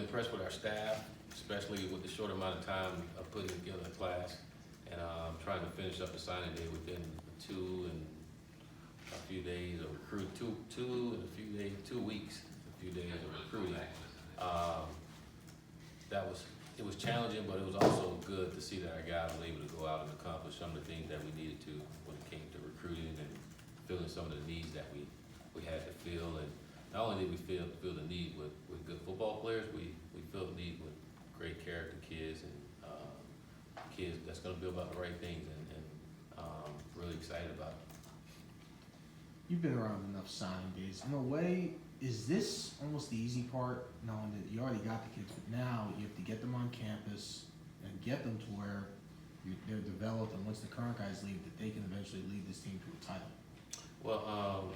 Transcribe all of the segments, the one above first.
impressed with our staff, especially with the short amount of time of putting together a class, and trying to finish up the signing day within 2 days of recruit, 2 weeks, a few days of recruiting. It was challenging, but it was also good to see that our guys were able to go out and accomplish some of the things that we needed to when it came to recruiting and filling some of the needs that we had to fill. And not only did we fill the need with good football players, we filled the need with great character kids and kids that's going to be about the right things, and really excited about it. You've been around enough signing days. In a way, is this almost the easy part, knowing that you already got the kids, but now you have to get them on campus and get them to where they're developed, and once the current guys leave, that they can eventually lead this team to a title? Well,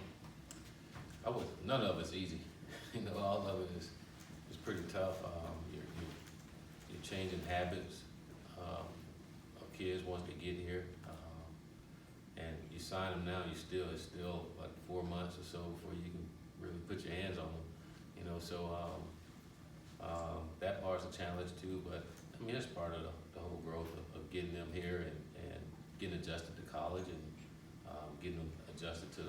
none of it's easy. All of it is pretty tough. You're changing habits of kids once they get here, and you sign them now. It's still like 4 months or so before you can really put your hands on them. So that part's a challenge too. But I mean, it's part of the whole growth of getting them here and getting adjusted to college and getting them adjusted to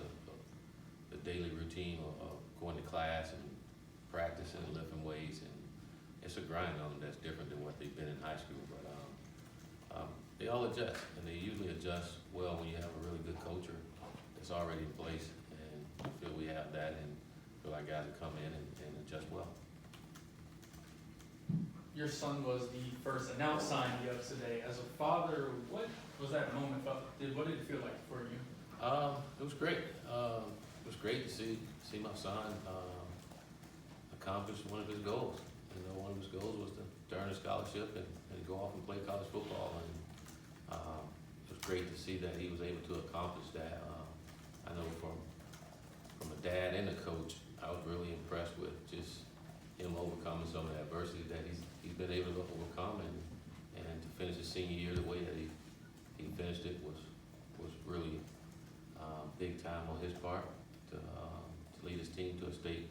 the daily routine of going to class and practicing and lifting weights, and it's a grind on them that's different than what they've been in high school. But they all adjust, and they usually adjust well when you have a really good culture that's already in place, and I feel we have that, and feel like guys will come in and adjust well. Your son was the first announced sign yesterday. As a father, what was that moment? What did it feel like for you? It was great. It was great to see my son accomplish one of his goals. One of his goals was to earn a scholarship and go off and play college football. And it was great to see that he was able to accomplish that. I know from a dad and a coach, I was really impressed with just him overcoming some of the adversity that he's been able to overcome, and to finish his senior year the way that he finished it was really big time on his part to lead his team to a state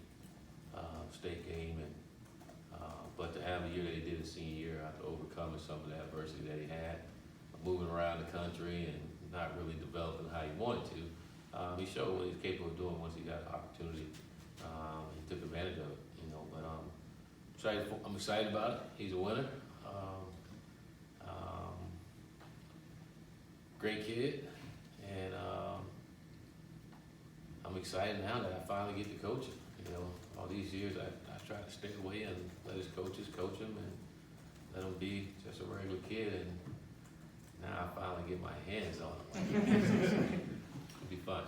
game, and but to have the year that he did his senior year after overcoming some of the adversity that he had, moving around the country and not really developing how he wanted to, he showed what he's capable of doing once he got the opportunity. He took advantage of it, but I'm excited about it. He's a winner. Great kid, and I'm excited now that I finally get to coach him. All these years I tried to stay away and let his coaches coach him and let him be just a regular kid, and now I finally get my hands on him. It'll be fun.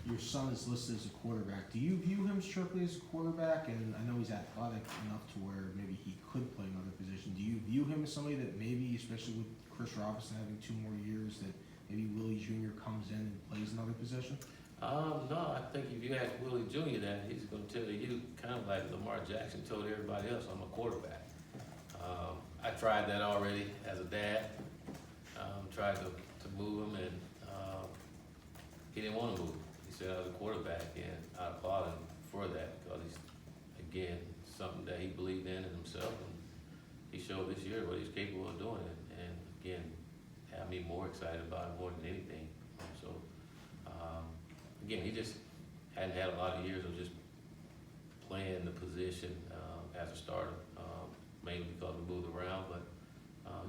Your son is listed as a quarterback. Do you view him strictly as a quarterback? And I know he's athletic enough to where maybe he could play another position. Do you view him as somebody that maybe, especially with Chris Robinson having 2 more years, that maybe Willie Jr. comes in and plays another position? No, I think if you ask Willie Jr. that, he's going to tell you, kind of like Lamar Jackson told everybody else, I'm a quarterback. I tried that already as a dad. Tried to move him, and he didn't want to move. He said I was a quarterback, and I applaud him for that, because he's, again, something that he believed in himself, and he showed this year what he's capable of doing, and again, had me more excited about it more than anything. Again, he just hadn't had a lot of years of just playing the position as a starter, mainly because we moved around, but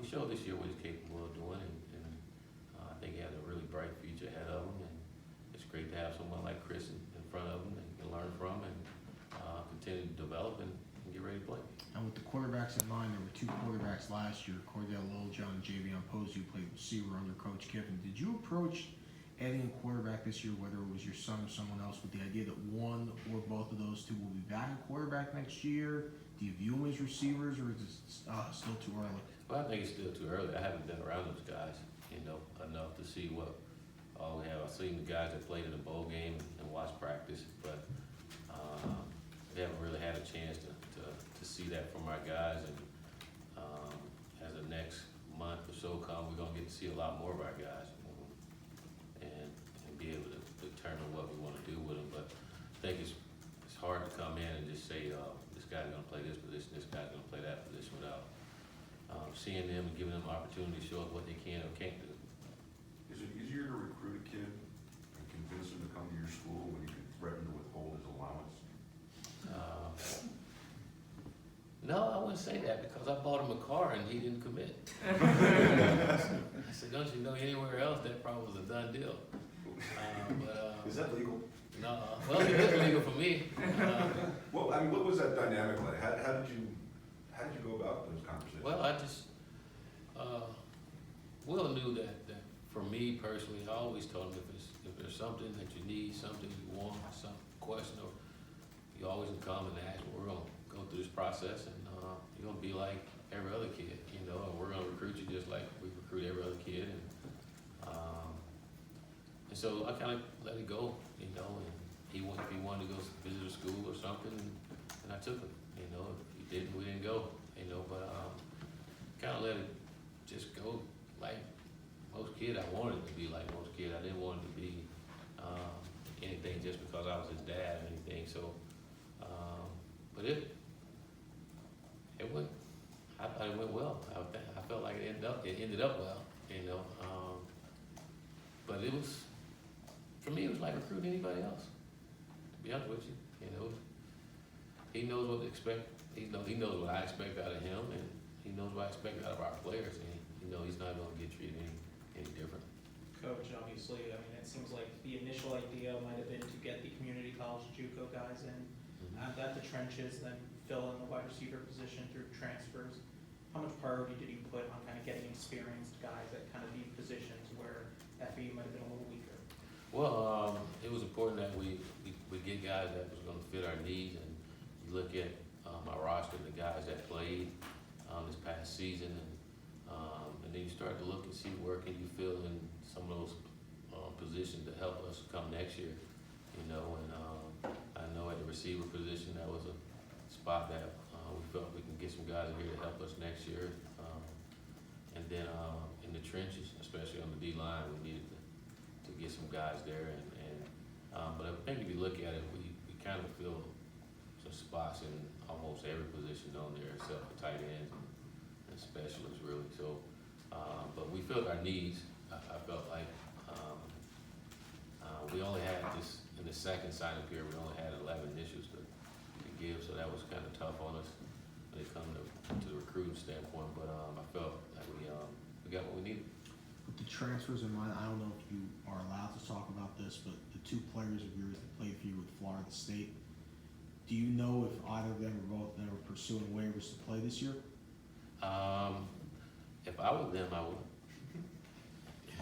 he showed this year what he's capable of doing, and I think he has a really bright future ahead of him, and it's great to have someone like Chris in front of him that he can learn from and continue to develop and get ready to play. And with the quarterbacks in mind, there were 2 quarterbacks last year, Cordell Littlejohn and Javion Posey, who played receiver under Coach Kiffin. Did you approach adding a quarterback this year, whether it was your son or someone else, with the idea that one or both of those 2 will be back at quarterback next year? Do you view them as receivers, or is it still too early? Well, I think it's still too early. I haven't been around those guys, enough to see what all we have. I've seen the guys that played in the bowl game and watched practice, but we haven't really had a chance to see that from our guys. And as the next month or so come, we're gonna get to see a lot more of our guys, and be able to determine what we want to do with them. But I think it's hard to come in and just say this guy's gonna play this position, this guy's gonna play that seeing them and giving them an opportunity to show us what they can or can't do. Is it easier to recruit a kid and convince him to come to your school when you can threaten to withhold his allowance? No, I wouldn't say that because I bought him a car and he didn't commit. I said, don't you know anywhere else that probably was a done deal. Is that legal? No, well, it is legal for me. Well, I mean, what was that dynamic like? How did you go about those conversations? Well, I just, Will knew that for me personally, I always told him if there's something that you need, something you want, some question, or you always can come and ask. We're gonna go through this process, and you're gonna be like every other kid, you know, and we're gonna recruit you just like we recruit every other kid, and so I kind of let it go, you know, and if he wanted to go visit a school or something, and I took him, you know. If he didn't, we didn't go, you know, but kind of let it just go like most kid. I wanted it to be like most kid. I didn't want it to be anything just because I was his dad or anything. So, but it went. I thought it went well. I felt like it ended up well, you know. But it was, for me, it was like recruiting anybody else. To be honest with you, you know, he knows what to expect. He knows what I expect out of him, and he knows what I expect out of our players. And you know, he's not going to get treated any different. Coach, obviously, I mean, it seems like the initial idea might have been to get the community college JUCO guys in at the trenches, then fill in the wide receiver position through transfers. How much priority did you put on kind of getting experienced guys at kind of these positions where FAU might have been a little weaker? Well, it was important that we get guys that was going to fit our needs, and you look at my roster, the guys that played this past season, and then you start to look and see where can you fill in some of those positions to help us come next year, you know. And I know at the receiver position that was a spot that we felt we can get some guys in here to help us next year, and then in the trenches, especially on the D line, we needed to get some guys there, but I think if you look at it, we kind of fill some spots in almost every position on there except for tight ends and specialists, really. So, but we filled our needs. I felt like we only had this in the second signing period. We only had 11 issues to give, so that was kind of tough on us when it comes to the recruiting standpoint. But I felt like we got what we needed. With the transfers in mind, I don't know if you are allowed to talk about this, but the two players of yours that played for you with Florida State, do you know if either of them or both of them are pursuing waivers to play this year? If I were them, I would.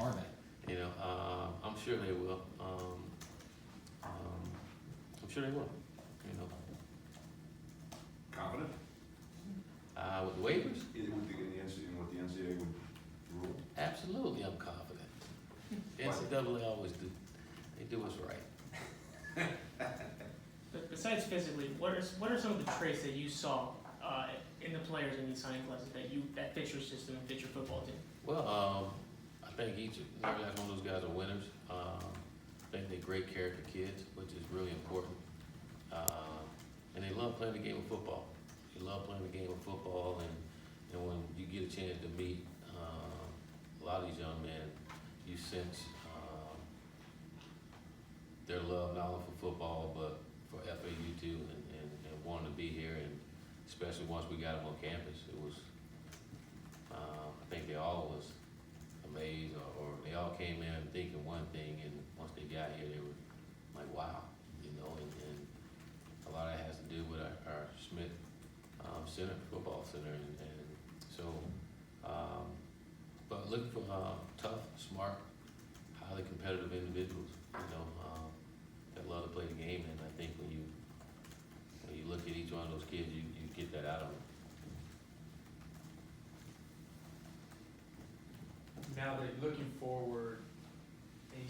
Are they? You know, I'm sure they will. I'm sure they will. You know, Confident? with the waivers, In what the NCAA would rule? absolutely, I'm confident. NCAA always do. They do us right. But besides physically, what are some of the traits that you saw in the players in these signing classes that fit your system and fit your football team? Well, I think each and every last one of those guys are winners. I think they're great character kids, which is really important. And they love playing the game of football. They love playing the game of football, and when you get a chance to meet a lot of these young men, you sense their love not only for football but for FAU too, and wanting to be here, and especially once we got them on campus, it was. I think they all was amazed, or they all came in thinking one thing, and once they got here, they were like, "Wow," you know. And a lot of that has to do with our Smith Center, football center, and so. But looking for tough, smart, highly competitive individuals, you know, that love to play the game. And I think when you look at each one of those kids, you get that out of them. Now that you're looking forward, and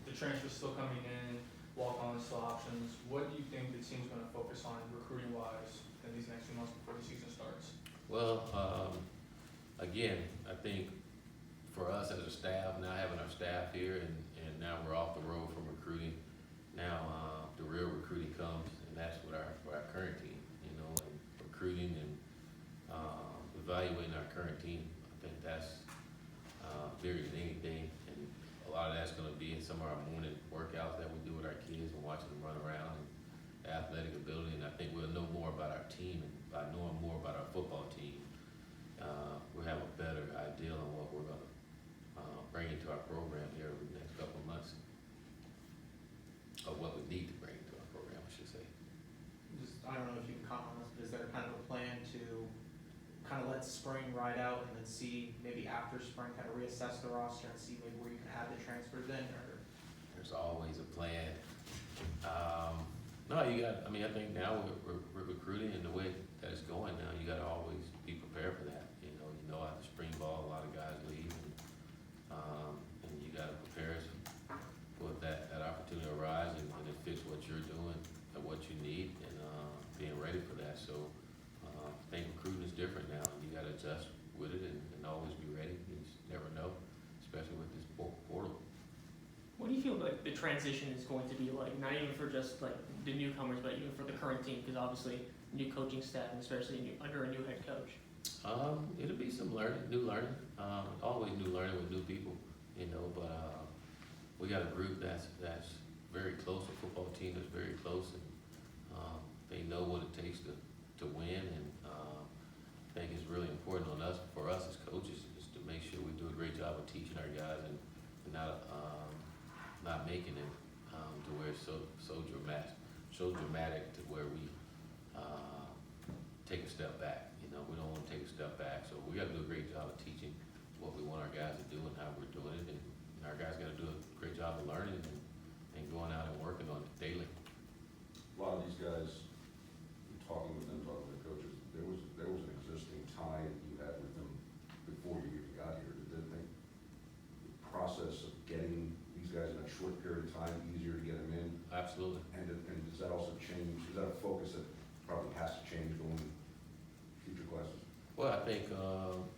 the transfer's still coming in, walk-ons, still options, what do you think the team's going to focus on recruiting-wise in these next few months before the season starts? Well, again, I think for us as a staff, now having our staff here, and now we're off the road from recruiting, now the real recruiting comes, and that's with our current team, you know, and recruiting and evaluating evaluating our current team. I think that's, bigger than anything, and a lot of that's gonna be in some of our morning workouts that we do with our kids and watching them run around and athletic ability, and I think we'll know more about our team, and by knowing more about our football team, we'll have a better idea on what we're gonna, bring into our program here over the next couple of months, or what we need to bring into our program, I should say. Just, I don't know if you can comment on this, but is there kind of a plan to kind of let spring ride out and then see, maybe after spring, kind of reassess the roster and see maybe where you can add the transfers in, or? There's always a plan. No, you got, I mean, I think now we're recruiting in the way that it's going now, you gotta always be prepared for that. You know after spring ball, a lot of guys leave, and you gotta prepare for that opportunity to arise, and it fits what you're doing and what you need, and being ready for that. So I think recruiting is different now, and you gotta adjust with it and always be ready. You just never know, especially with this portal. What do you feel like the transition is going to be like, not even for just like the newcomers, but even for the current team, because obviously new coaching staff, and especially under a new head coach? It'll be some new learning, always new learning with new people, but we got a group that's very close, a football team that's very close, and they know what it takes to win, and I think it's really important for us as coaches, is to make sure we do a great job of teaching our guys and not making it to where it's so dramatic to where we take a step back. We don't want to take a step back, so we got to do a great job of teaching what we want our guys to do and how we're doing it, and our guys got to do a great job of learning and going out and working on it daily. A lot of these guys, talking with the coaches, there was an existing tie that you had with them before you even got here. Did they think the process of getting these guys in a short period of time easier to get them in? Absolutely. And does that also change, is that a focus that probably has to change going future classes? Well, I think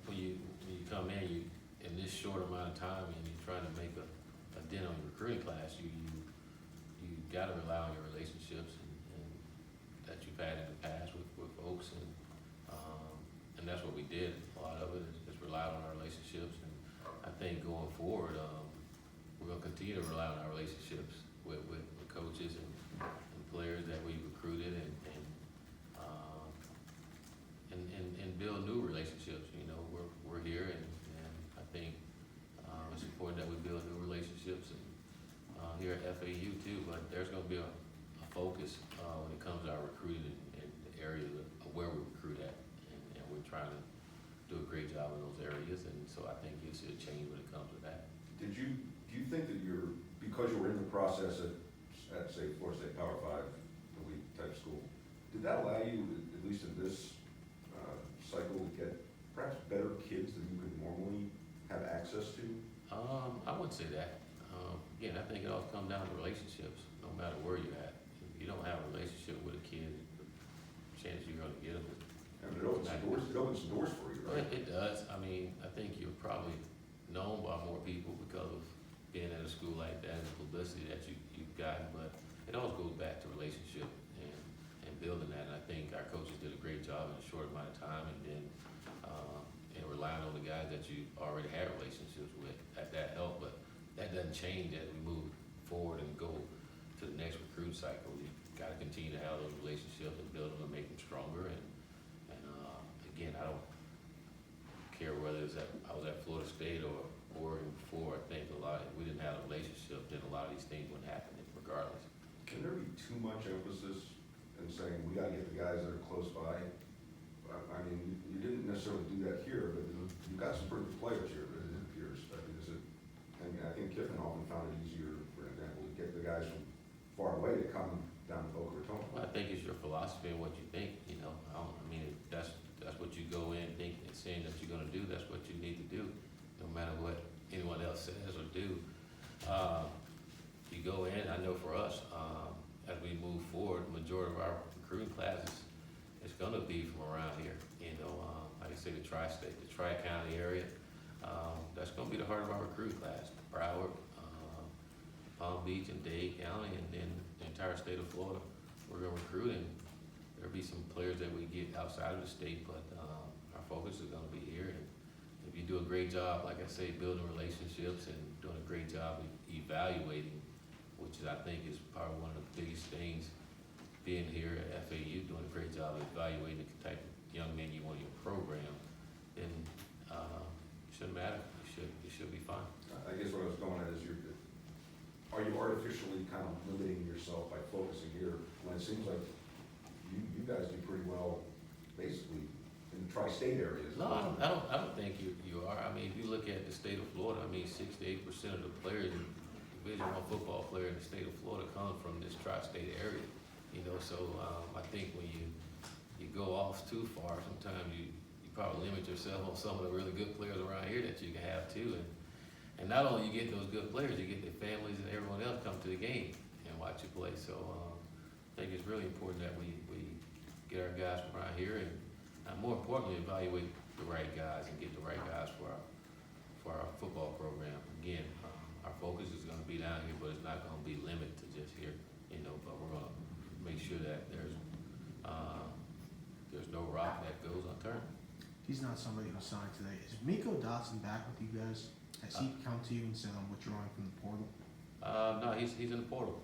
when you come in this short amount of time, and you're trying to make a dent on your recruiting class, you got to rely on your relationships and that you've had in the past with folks, and that's what we did. A lot of it is rely on our relationships, and I think going forward, we're going to continue to rely on our relationships with coaches and players that we recruited, and build new relationships. We're here, and I think it's important that we build new relationships, and here at FAU too. But there's going to be a focus when it comes to our recruiting in the areas of where we recruit at, and we're trying to do a great job in those areas. And so I think you'll see a change when it comes to that. Do you think that because you were in the process at say Florida State Power 5 elite type school, did that allow you, at least in this cycle, to get perhaps better kids than you could normally have access to? I wouldn't say that. Again, I think it all comes down to relationships, no matter where you're at. If you don't have a relationship with a kid, the chance you're going to get them. I mean, it opens some doors for you, right? It does. I mean, I think you're probably known by more people because of being at a school like that and the publicity that you've gotten, but it always goes back to relationship and building that. And I think our coaches did a great job in a short amount of time, and then relying on the guys that you already had relationships with, that helped. But that doesn't change as we move forward and go to the next recruit cycle. You got to continue to have those relationships and build them and make them stronger. And again, I don't care whether I was at Florida State or Oregon before. I think if we didn't have a relationship, then a lot of these things wouldn't happen regardless. Can there be too much emphasis in saying we got to get the guys that are close by? I mean, you didn't necessarily do that here, but you've got some pretty good players here, but it appears. I think Kiffin often found it easier, for example, to get the guys from far away to come down to Boca Raton. Well, I think it's your philosophy and what you think. That's what you go in thinking and saying that you're going to do. That's what you need to do, no matter what anyone else says or do. You go in. I know for us, as we move forward, the majority of our recruiting classes is going to be from around here. Like I say, the tri-state, the tri-county area. That's going to be the heart of our recruiting class. Broward, Palm Beach, and Dade County, and then the entire state of Florida. We're going to recruit, and there'll be some players that we get outside of the state, but, our focus is gonna be here. And if you do a great job, like I say, building relationships and doing a great job evaluating, which is, I think, is probably one of the biggest things, being here at FAU, doing a great job of evaluating the type of young men you want in your program, then, it shouldn't matter. It should be fine. I guess what I was going at is are you artificially kind of limiting yourself by focusing here when it seems like you guys do pretty well basically in the tri-state areas? No, I don't think you are. I mean, if you look at the state of Florida, I mean, 6 to 8% of the players, Division I football player in the state of Florida come from this tri-state area. You know, so, I think when you go off too far, sometimes you probably limit yourself on some of the really good players around here that you can have too. And not only you get those good players, you get their families and everyone else come to the game and watch you play. So, I think it's really important that we get our guys from around here and more importantly, evaluate the right guys and get the right guys for our football program. Again, our focus is gonna be down here, but it's not gonna be limited to just here, you know, but we're gonna make sure that there's no rock that goes unturned. He's not somebody who signed today. Is Miko Dotson back with you guys? Has he come to you and said, I'm withdrawing from the portal? No, he's in the portal.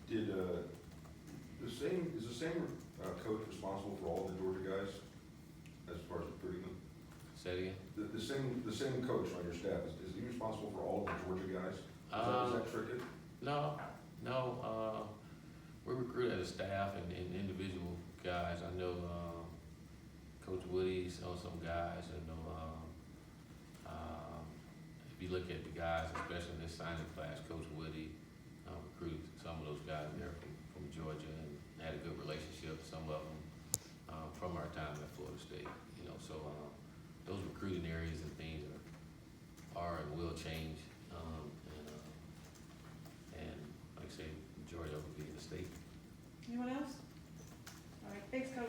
Is the same coach responsible for all the Georgia guys as far as recruiting them? Say it again? The same coach on your staff, is he responsible for all the Georgia guys? Is that tricky? No, we recruit as a staff and individual guys. I know, Coach Woody's on some guys. I know, if you look at the guys, especially in this signing class, Coach Woody, recruited some of those guys there from Georgia and had a good relationship, some of them, from our time at Florida State, you know, so, those recruiting areas and things are and will change, and like I say, majority of it will be in the state. Anyone else? All right, thanks, Coach.